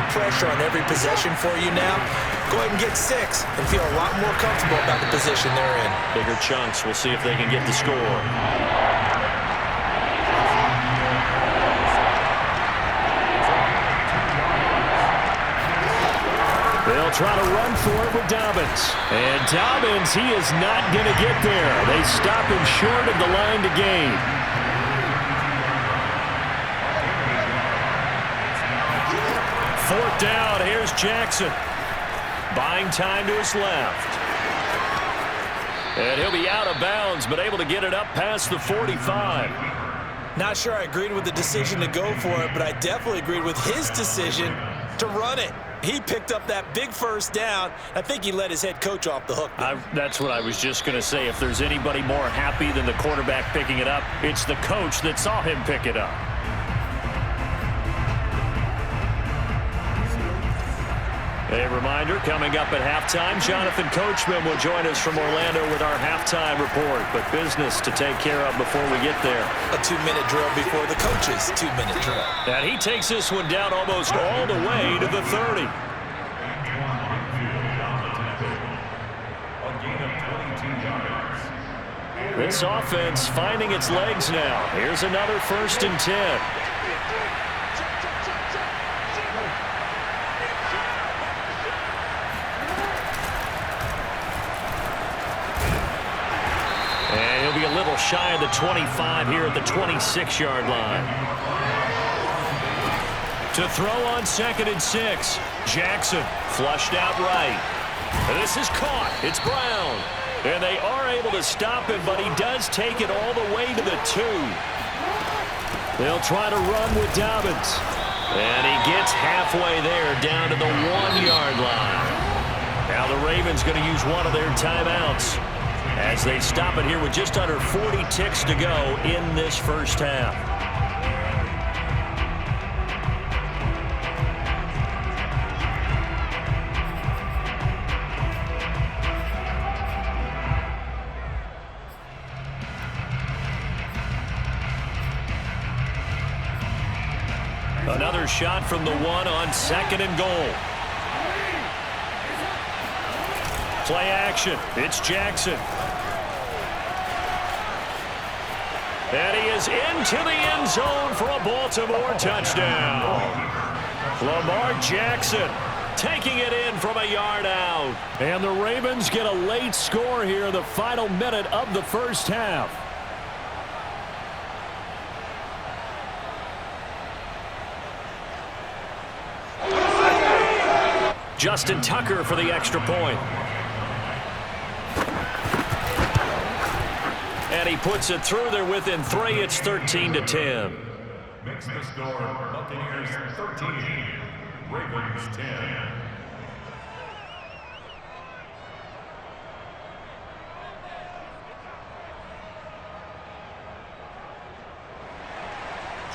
more pressure on every possession for you now. Go ahead and get 6 and feel a lot more comfortable about the position they're in. Bigger chunks. We'll see if they can get the score. They'll try to run for it with Dobbins. And Dobbins, he is not going to get there. They stop him short of the line to gain. Fourth down, here's Jackson. Buying time to his left. And he'll be out of bounds, but able to get it up past the 45. Not sure I agreed with the decision to go for it, but I definitely agreed with his decision to run it. He picked up that big first down. I think he let his head coach off the hook. That's what I was just going to say. If there's anybody more happy than the quarterback picking it up, it's the coach that saw him pick it up. A reminder, coming up at halftime, Jonathan Coachman will join us from Orlando with our halftime report. But business to take care of before we get there. A 2-minute drill before the coach's 2-minute drill. And he takes this one down almost all the way to the 30. This offense finding its legs now. Here's another 1st and 10. A little shy of the 25 here at the 26-yard line. To throw on 2nd and 6. Jackson flushed out right. And this is caught. It's Brown. And they are able to stop him, but he does take it all the way to the 2. They'll try to run with Dobbins. And he gets halfway there down to the 1-yard line. Now the Ravens going to use one of their timeouts as they stop it here with just under 40 ticks to go in this first half. Another shot from the 1 on 2nd and goal. Play action. It's Jackson. And he is into the end zone for a Baltimore touchdown. Lamar Jackson taking it in from a yard out. And the Ravens get a late score here in the final minute of the first half. Justin Tucker for the extra point. And he puts it through. They're within 3. It's 13-10. Makes the score Buccaneers 13, Ravens 10.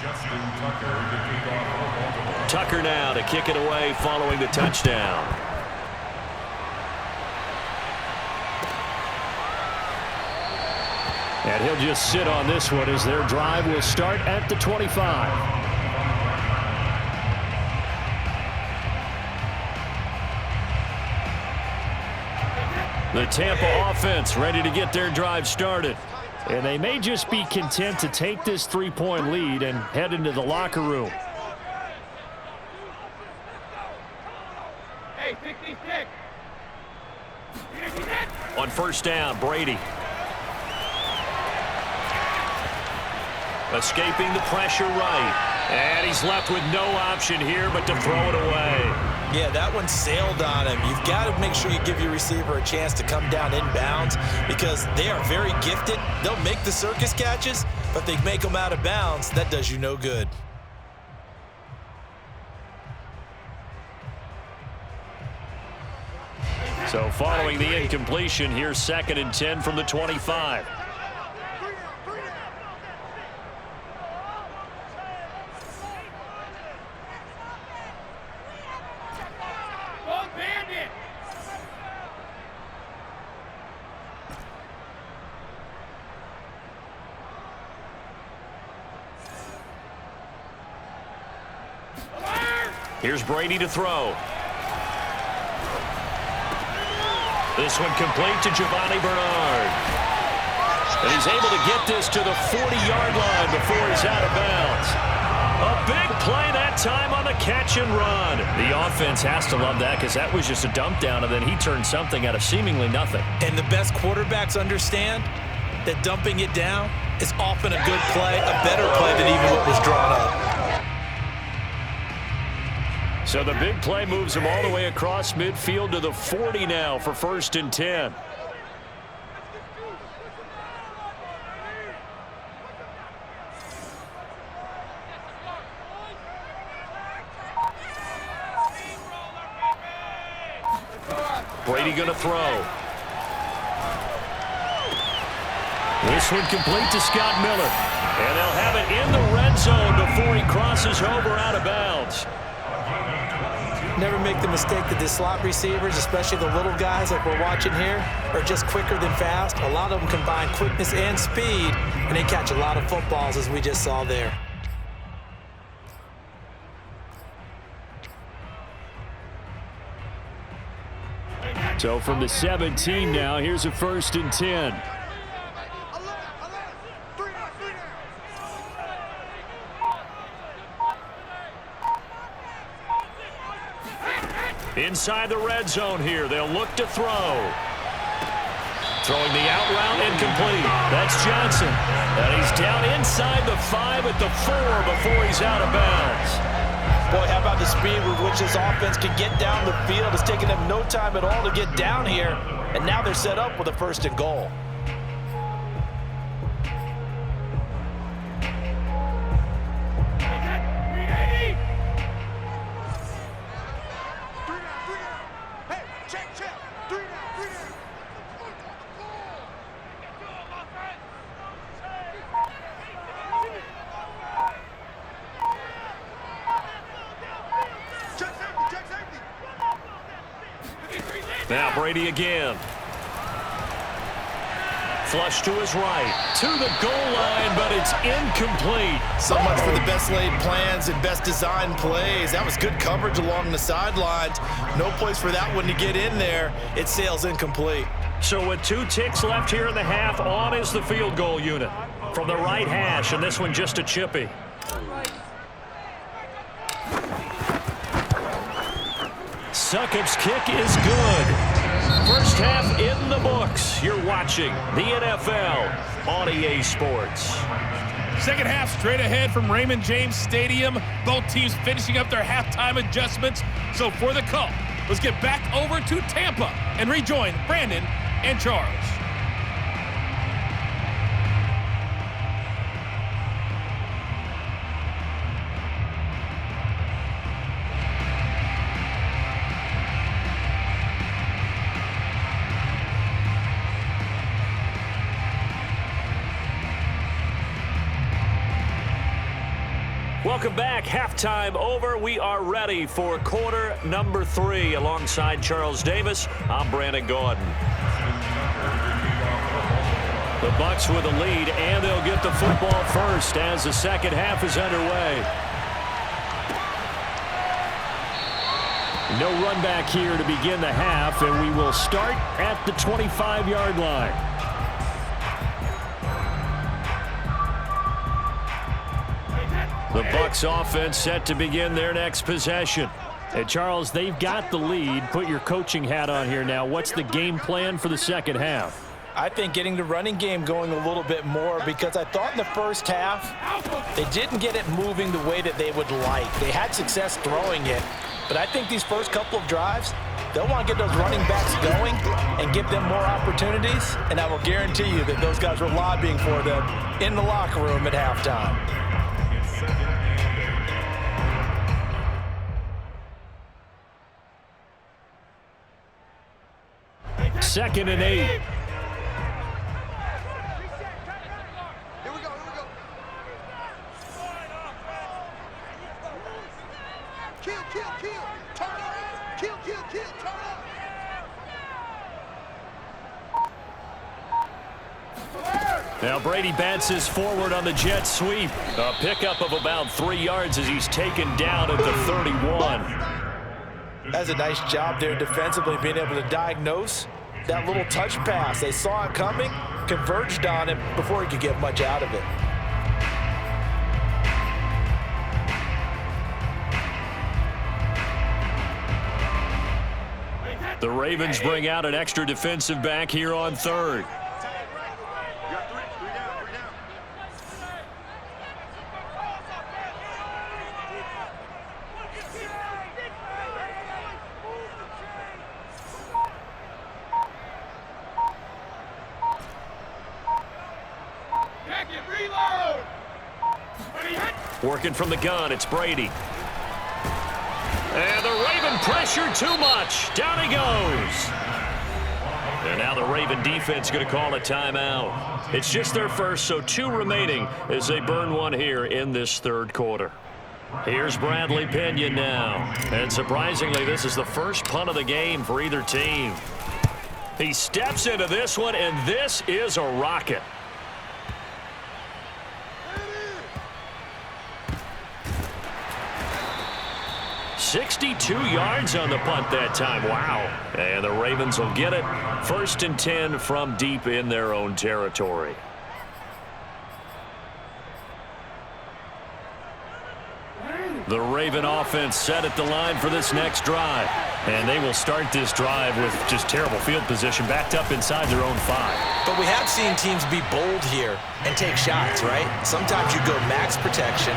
Justin Tucker to kick off for Baltimore. Tucker now to kick it away following the touchdown. And he'll just sit on this one as their drive will start at the 25. The Tampa offense ready to get their drive started. And they may just be content to take this 3-point lead and head into the locker room. Hey, pick these picks. On first down, Brady. Escaping the pressure right. And he's left with no option here but to throw it away. Yeah, that one sailed on him. You've got to make sure you give your receiver a chance to come down inbounds because they are very gifted. They'll make the circus catches, but they make them out of bounds. That does you no good. So following the incompletion, here's 2nd and 10 from the 25. Here's Brady to throw. This one complete to Giovanni Bernard. And he's able to get this to the 40-yard line before he's out of bounds. A big play that time on the catch and run. The offense has to love that because that was just a dump down, and then he turned something out of seemingly nothing. And the best quarterbacks understand that dumping it down is often a good play, a better play than even what was drawn up. So the big play moves him all the way across midfield to the 40 now for 1st and 10. Brady going to throw. This one complete to Scott Miller. And they'll have it in the red zone before he crosses over out of bounds. Never make the mistake that the slot receivers, especially the little guys like we're watching here, are just quicker than fast. A lot of them combine quickness and speed, and they catch a lot of footballs, as we just saw there. So from the 17 now, here's a 1st and 10. Inside the red zone here, they'll look to throw. Throwing the out route incomplete. That's Johnson. And he's down inside the 5 at the 4 before he's out of bounds. Boy, how about the speed with which this offense can get down the field? It's taken them no time at all to get down here, and now they're set up with a 1st and goal. Now Brady again. Flush to his right, to the goal line, but it's incomplete. So much for the best laid plans and best designed plays. That was good coverage along the sidelines. No place for that one to get in there. It sails incomplete. So with 2 ticks left here in the half, on is the field goal unit. From the right hash, and this one just a chippy. Succop's kick is good. First half in the books. You're watching the NFL on EA Sports. Second half straight ahead from Raymond James Stadium. Both teams finishing up their halftime adjustments. So for the call, let's get back over to Tampa and rejoin Brandon and Charles. Welcome back. Halftime over. We are ready for quarter number 3. Alongside Charles Davis, I'm Brandon Gordon. The Bucs with a lead, and they'll get the football first as the second half is underway. No run back here to begin the half, and we will start at the 25-yard line. The Bucs offense set to begin their next possession. And Charles, they've got the lead. Put your coaching hat on here now. What's the game plan for the second half? I think getting the running game going a little bit more, because I thought in the first half they didn't get it moving the way that they would like. They had success throwing it, but I think these first couple of drives, they'll want to get those running backs going and give them more opportunities, and I will guarantee you that those guys were lobbying for them in the locker room at halftime. Second and 8. Here we go. Kill. Turn up. Kill. Turn up. Now Brady bounces forward on the jet sweep. A pickup of about 3 yards as he's taken down at the 31. That's a nice job there defensively, being able to diagnose that little touch pass. They saw it coming, converged on him before he could get much out of it. The Ravens bring out an extra defensive back here on third. Working from the gun, it's Brady. And the Raven pressure too much. Down he goes. And now the Raven defense going to call a timeout. It's just their first, so 2 remaining as they burn one here in this third quarter. Here's Bradley Pinion now. And surprisingly, this is the first punt of the game for either team. He steps into this one, and this is a rocket. 62 yards on the punt that time. Wow. And the Ravens will get it. 1st and 10 from deep in their own territory. The Raven offense set at the line for this next drive. And they will start this drive with just terrible field position, backed up inside their own 5. But we have seen teams be bold here and take shots, right? Sometimes you go max protection,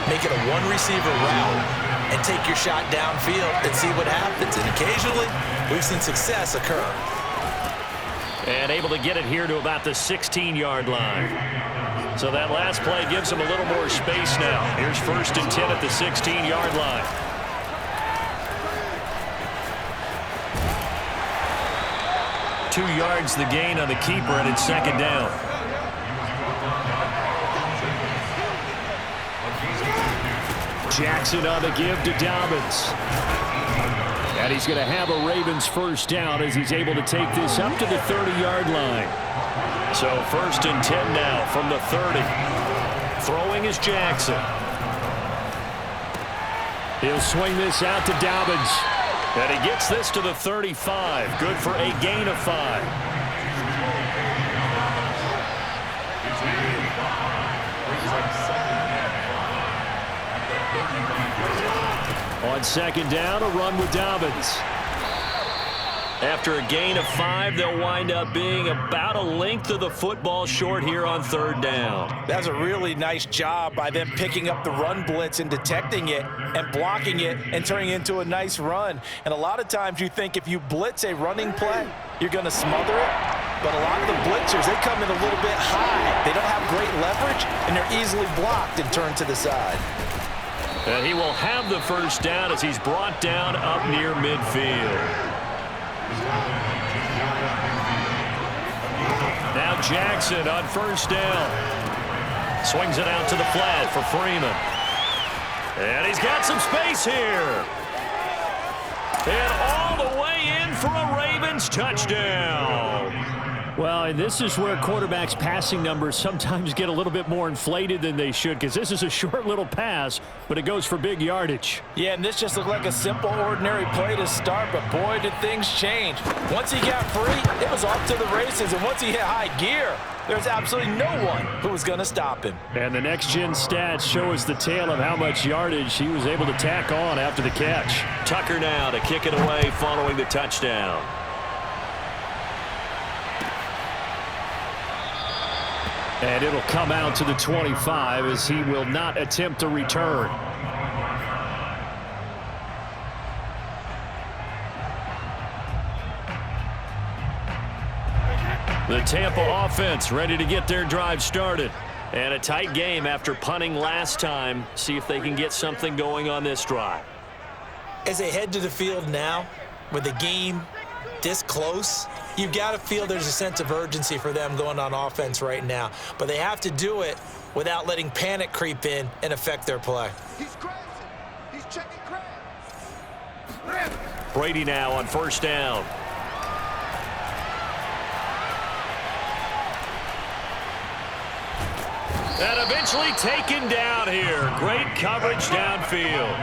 make it a one-receiver route, and take your shot downfield and see what happens. And occasionally, we've seen success occur. And able to get it here to about the 16-yard line. So that last play gives them a little more space now. Here's 1st and 10 at the 16-yard line. Two yards the gain on the keeper, and it's 2nd down. Jackson on the give to Dobbins. And he's going to have a Ravens 1st down as he's able to take this up to the 30-yard line. So 1st and 10 now from the 30. Throwing is Jackson. He'll swing this out to Dobbins. And he gets this to the 35. Good for a gain of 5. On 2nd down, a run with Dobbins. After a gain of 5, they'll wind up being about a length of the football short here on 3rd down. That's a really nice job by them picking up the run blitz and detecting it and blocking it and turning it into a nice run. And a lot of times you think if you blitz a running play, you're going to smother it. But a lot of the blitzers, they come in a little bit high. They don't have great leverage, and they're easily blocked and turned to the side. And he will have the 1st down as he's brought down up near midfield. Now Jackson on 1st down. Swings it out to the flat for Freeman. And he's got some space here. And all the way in for a Ravens touchdown. Well, and this is where quarterbacks' passing numbers sometimes get a little bit more inflated than they should, because this is a short little pass, but it goes for big yardage. Yeah, and this just looked like a simple, ordinary play to start, but boy, did things change. Once he got free, it was off to the races, and once he hit high gear, there's absolutely no one who was going to stop him. And the next-gen stats show us the tale of how much yardage he was able to tack on after the catch. Tucker now to kick it away following the touchdown. And it'll come out to the 25 as he will not attempt to return. The Tampa offense ready to get their drive started. And a tight game after punting last time. See if they can get something going on this drive. As they head to the field now, with the game this close, you've got to feel there's a sense of urgency for them going on offense right now. But they have to do it without letting panic creep in and affect their play. He's crazy. He's checking crash. Brady now on 1st down. And eventually taken down here. Great coverage downfield.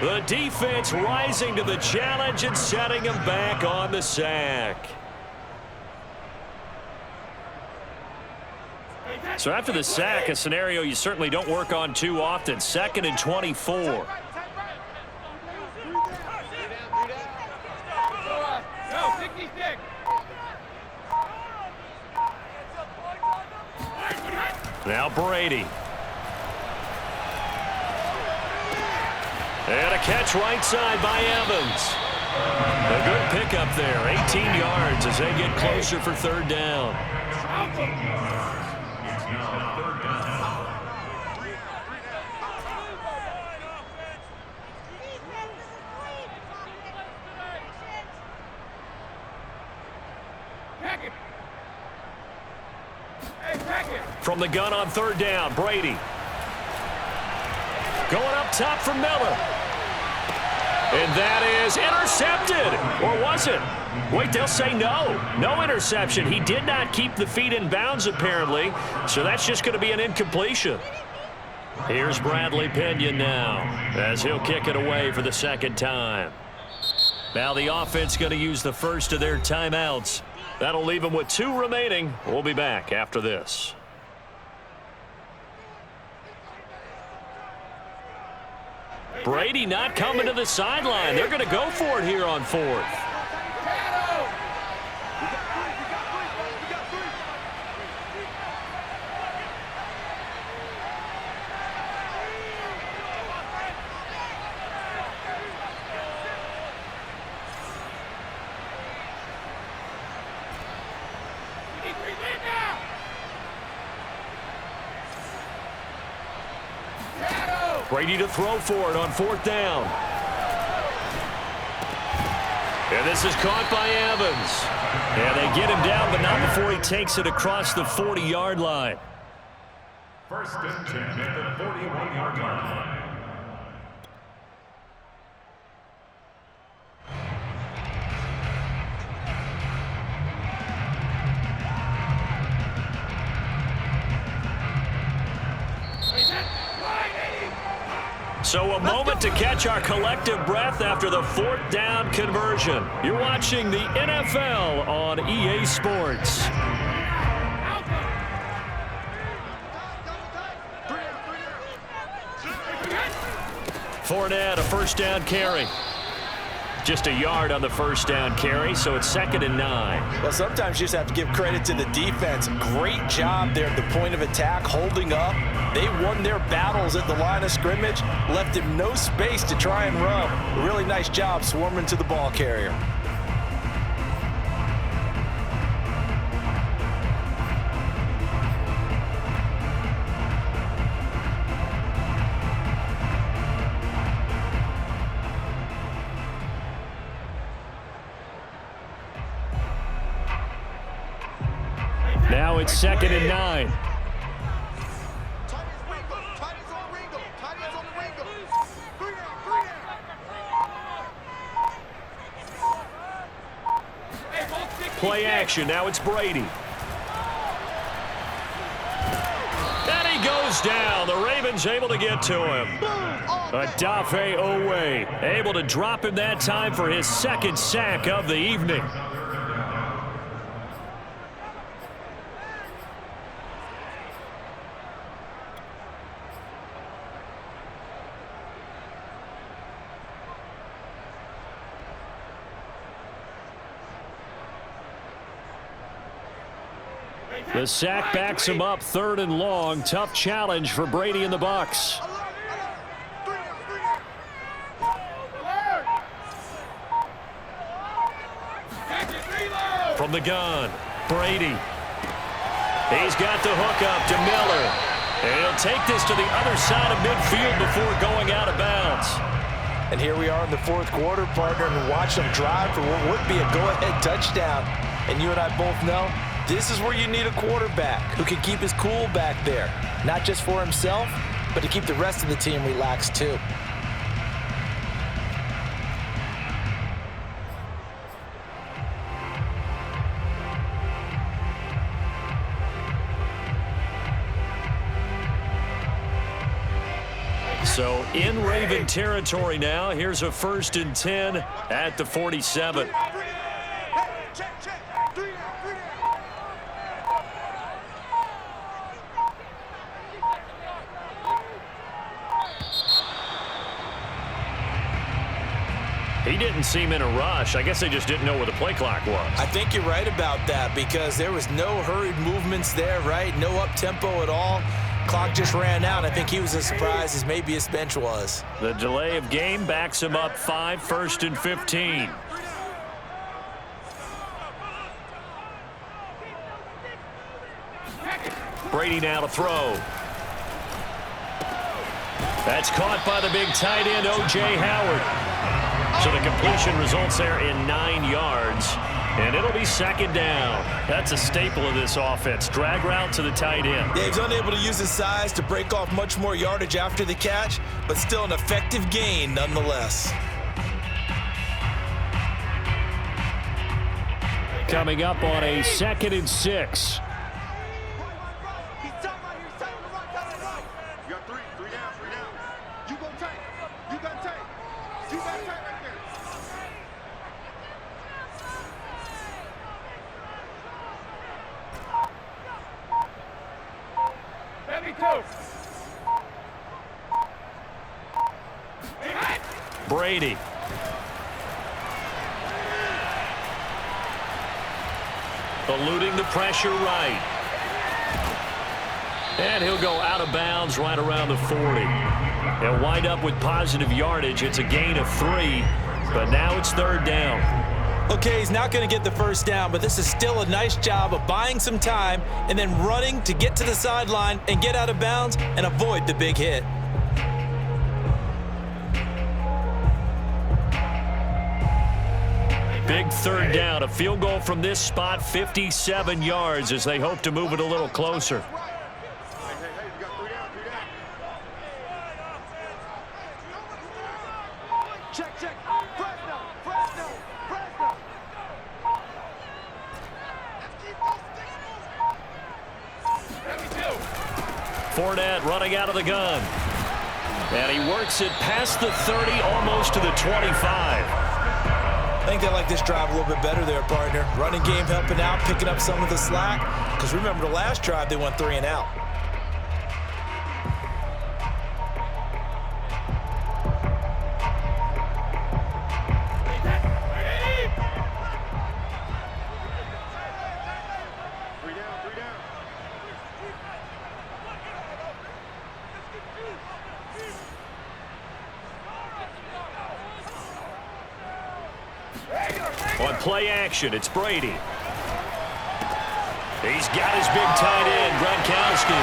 The defense rising to the challenge and setting him back on the sack. So after the sack, a scenario you certainly don't work on too often. 2nd and 24. Now Brady. And a catch right side by Evans. A good pickup there. 18 yards as they get closer for 3rd down. It's now 3rd down. From the gun on 3rd down, Brady. Going up top for Miller. And that is intercepted. Or was it? Wait, they'll say no. No interception. He did not keep the feet in bounds, apparently. So that's just going to be an incompletion. Here's Bradley Pinion now as he'll kick it away for the 2nd time. Now the offense going to use the first of their timeouts. That'll leave them with 2 remaining. We'll be back after this. Brady not coming to the sideline. They're going to go for it here on 4th. Brady to throw for it on 4th down. And this is caught by Evans. And they get him down, but not before he takes it across the 40-yard line. 1st and 10 at the 41-yard line. So a moment to catch our collective breath after the 4th down conversion. You're watching the NFL on EA Sports. Fournette, a 1st down carry. Just a yard on the 1st down carry, so it's 2nd and 9. Well, sometimes you just have to give credit to the defense. Great job there at the point of attack, holding up. They won their battles at the line of scrimmage, left him no space to try and run. A really nice job swarming to the ball carrier. Now it's 2nd and 9. Play action. Now it's Brady. And he goes down. The Ravens able to get to him. D.E.V able to drop him that time for his 2nd sack of the evening. The sack backs him up 3rd and long. Tough challenge for Brady and the Bucs. From the gun, Brady. He's got the hook up to Miller. And he'll take this to the other side of midfield before going out of bounds. And here we are in the 4th quarter, partner, and watch them drive for what would be a go-ahead touchdown. And you and I both know this is where you need a quarterback who can keep his cool back there, not just for himself, but to keep the rest of the team relaxed too. So in Raven territory now. Here's a 1st and 10 at the 47. Check, check. 3 down, 3 down. He didn't seem in a rush. I guess they just didn't know where the play clock was. I think you're right about that because there was no hurried movements there, right? No up-tempo at all. Clock just ran out. I think he was as surprised as maybe his bench was. The delay of game backs him up 5, 1st and 15. Brady now to throw. That's caught by the big tight end, O.J. Howard. So the completion results there in 9 yards. And it'll be 2nd down. That's a staple of this offense. Drag route to the tight end. Yeah, he's unable to use his size to break off much more yardage after the catch, but still an effective gain nonetheless. Coming up on a 2nd and 6. He's tight right here. He's tight on the right, tight on the right. You got 3 down, 3 down. You go tight. You got tight. You got tight right there. Heavy coach. Brady. Eluding the pressure right. And he'll go out of bounds right around the 40. They'll wind up with positive yardage. It's a gain of 3, but now it's 3rd down. Okay, he's not going to get the 1st down, but this is still a nice job of buying some time and then running to get to the sideline and get out of bounds and avoid the big hit. Big 3rd down. A field goal from this spot, 57 yards as they hope to move it a little closer. Hey, you got 3 down, 3 down. Check, check. Fresno, Fresno, Fresno. Let's keep those sticks moving. Fournette running out of the gun. And he works it past the 30, almost to the 25. I think they like this drive a little bit better there, partner. Running game helping out, picking up some of the slack. Because remember, the last drive, they went 3 and out. On play action, it's Brady. He's got his big tight end, Gronkowski.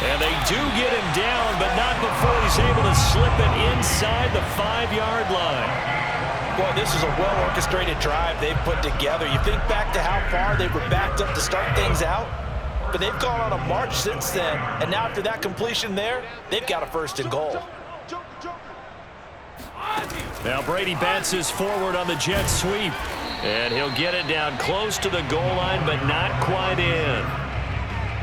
And they do get him down, but not before he's able to slip it inside the 5-yard line. Boy, this is a well-orchestrated drive they've put together. You think back to how far they were backed up to start things out, but they've gone on a march since then. And now after that completion there, they've got a 1st and goal. Now Brady bounces forward on the jet sweep. And he'll get it down close to the goal line, but not quite in.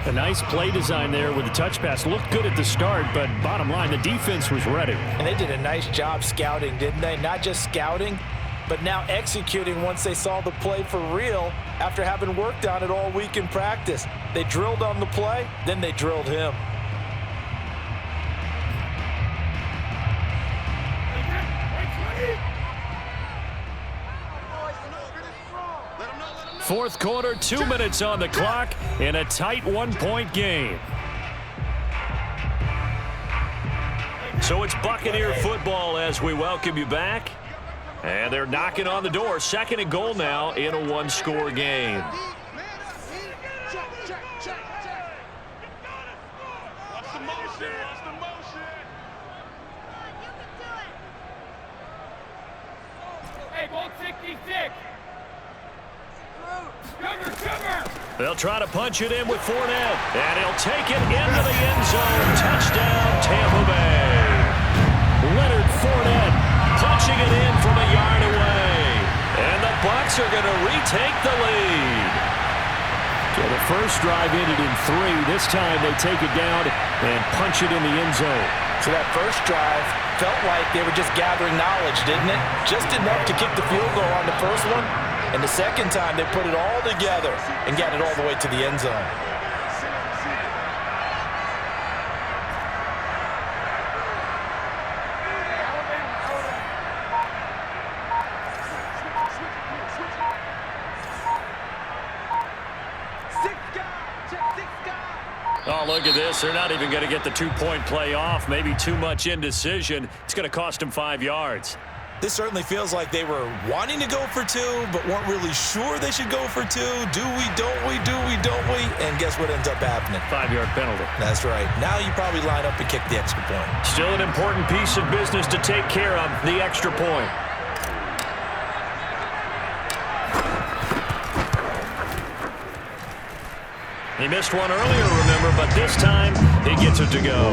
A nice play design there with the touch pass. Looked good at the start, but bottom line, the defense was ready. And they did a nice job scouting, didn't they? Not just scouting, but now executing once they saw the play for real after having worked on it all week in practice. They drilled on the play, then they drilled him. Fourth quarter, 2 minutes on the clock in a tight 1-point game. So it's Buccaneer football as we welcome you back. And they're knocking on the door. 2nd and goal now in a 1-score game. Hey, ball 66. They'll try to punch it in with Fournette. And he'll take it into the end zone. Touchdown, Tampa Bay. Leonard Fournette punching it in from a yard away. And the Bucs are going to retake the lead. So the first drive ended in 3. This time they take it down and punch it in the end zone. So that first drive felt like they were just gathering knowledge, didn't it? Just enough to kick the field goal on the first one. And the second time, they put it all together and got it all the way to the end zone. Oh, look at this. They're not even going to get the two-point play off. Maybe too much indecision. It's going to cost them 5 yards. This certainly feels like they were wanting to go for two, but weren't really sure they should go for two. Do we, don't we, do we, don't we? And guess what ends up happening? 5-yard penalty. That's right. Now you probably line up and kick the extra point. Still an important piece of business to take care of, the extra point. He missed one earlier, remember, but this time he gets it to go.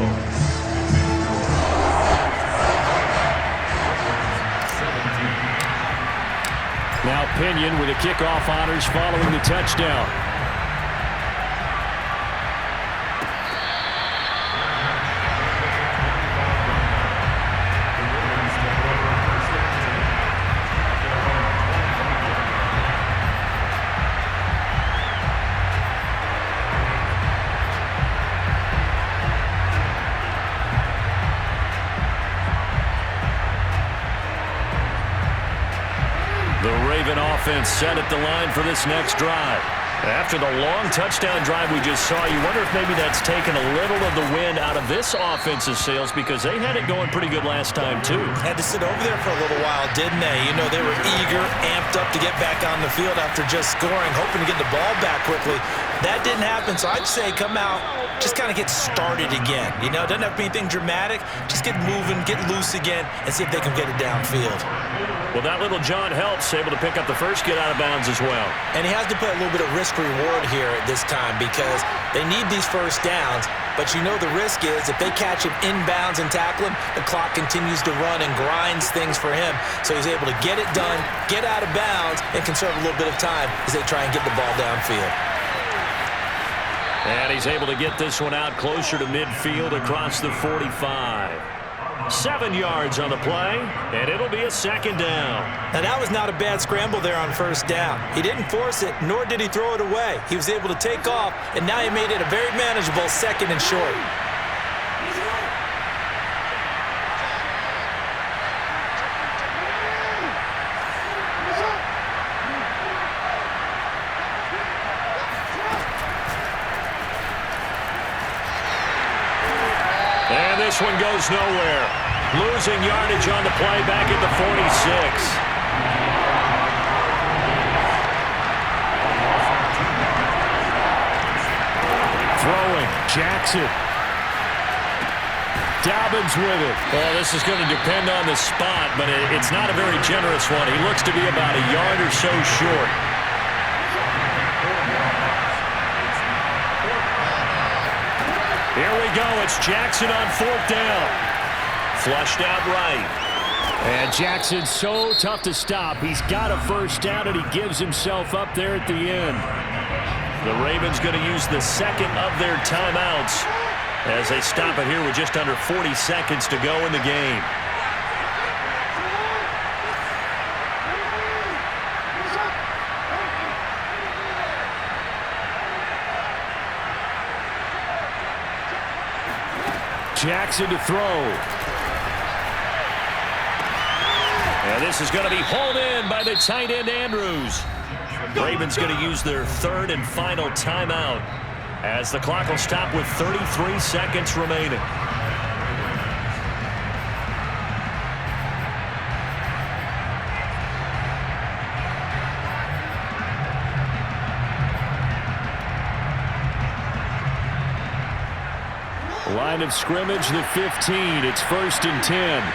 Now Pinion with the kickoff honors following the touchdown. Offense set at the line for this next drive. After the long touchdown drive we just saw, you wonder if maybe that's taken a little of the wind out of this offense's sails because they had it going pretty good last time, too. Had to sit over there for a little while, didn't they? You know, they were eager, amped up to get back on the field after just scoring, hoping to get the ball back quickly. That didn't happen, so I'd say come out, just kind of get started again. You know, it doesn't have to be anything dramatic. Just get moving, get loose again, and see if they can get it downfield. Well, that little John helps, able to pick up the first get out of bounds as well. And he has to put a little bit of risk-reward here at this time because they need these first downs, but you know the risk is if they catch him inbounds and tackle him, the clock continues to run and grinds things for him. So he's able to get it done, get out of bounds, and conserve a little bit of time as they try and get the ball downfield. And he's able to get this one out closer to midfield across the 45. 7 yards on the play, and it'll be a second down. Now, that was not a bad scramble there on first down. He didn't force it, nor did he throw it away. He was able to take off, and now he made it a very manageable second and short. This one goes nowhere. Losing yardage on the play back at the 46. Throwing. Jackson. Dobbins with it. Well, this is going to depend on the spot, but it's not a very generous one. He looks to be about a yard or so short. Here we go. It's Jackson on fourth down. Flushed out right. And Jackson's so tough to stop. He's got a first down, and he gives himself up there at the end. The Ravens going to use the second of their timeouts as they stop it here with just under 40 seconds to go in the game. Jackson to throw. And this is going to be hauled in by the tight end Andrews. Ravens going to use their third and final timeout as the clock will stop with 33 seconds remaining. Line of scrimmage, the 15. It's 1st and 10.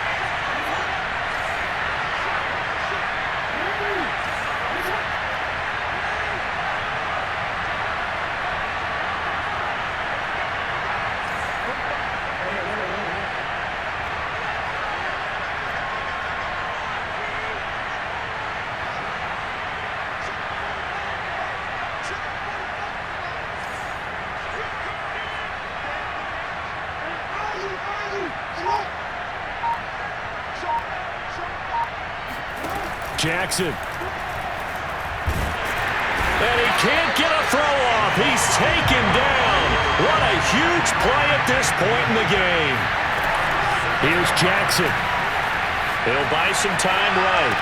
Jackson. And he can't get a throw off. He's taken down. What a huge play at this point in the game. Here's Jackson. He'll buy some time right.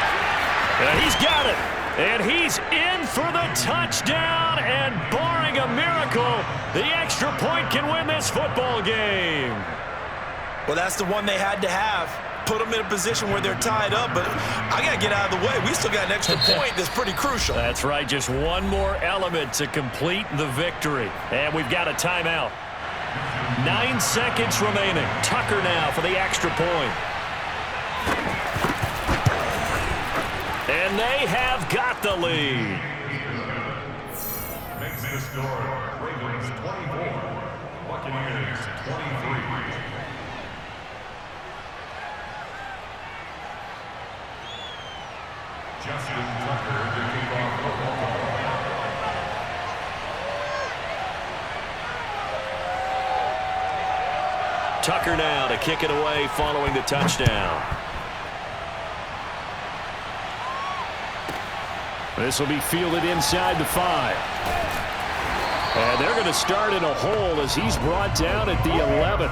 And he's got it. And he's in for the touchdown. And barring a miracle, the extra point can win this football game. Well, that's the one they had to have. Put them in a position where they're tied up, but I got to get out of the way. We still got an extra point that's pretty crucial. That's right. Just one more element to complete the victory. And we've got a timeout. 9 seconds remaining. Tucker now for the extra point. And they have got the lead. Makes the score Ravens 24, Buccaneers 23. Justin Tucker to kick off football. Tucker now to kick it away following the touchdown. This will be fielded inside the 5. And they're going to start in a hole as he's brought down at the 11.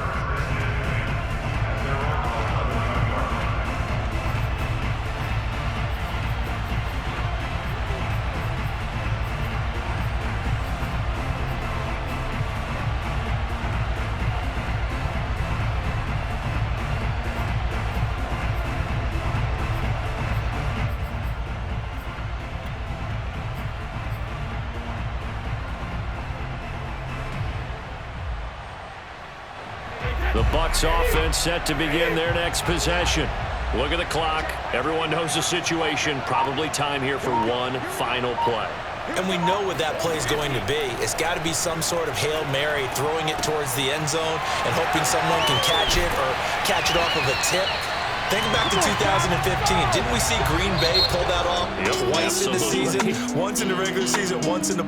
The Bucs offense set to begin their next possession. Look at the clock. Everyone knows the situation. Probably time here for one final play. And we know what that play is going to be. It's got to be some sort of Hail Mary, throwing it towards the end zone and hoping someone can catch it or catch it off of a tip. Think back to 2015. Didn't we see Green Bay pull that off twice in the season? Once in the regular season, once in the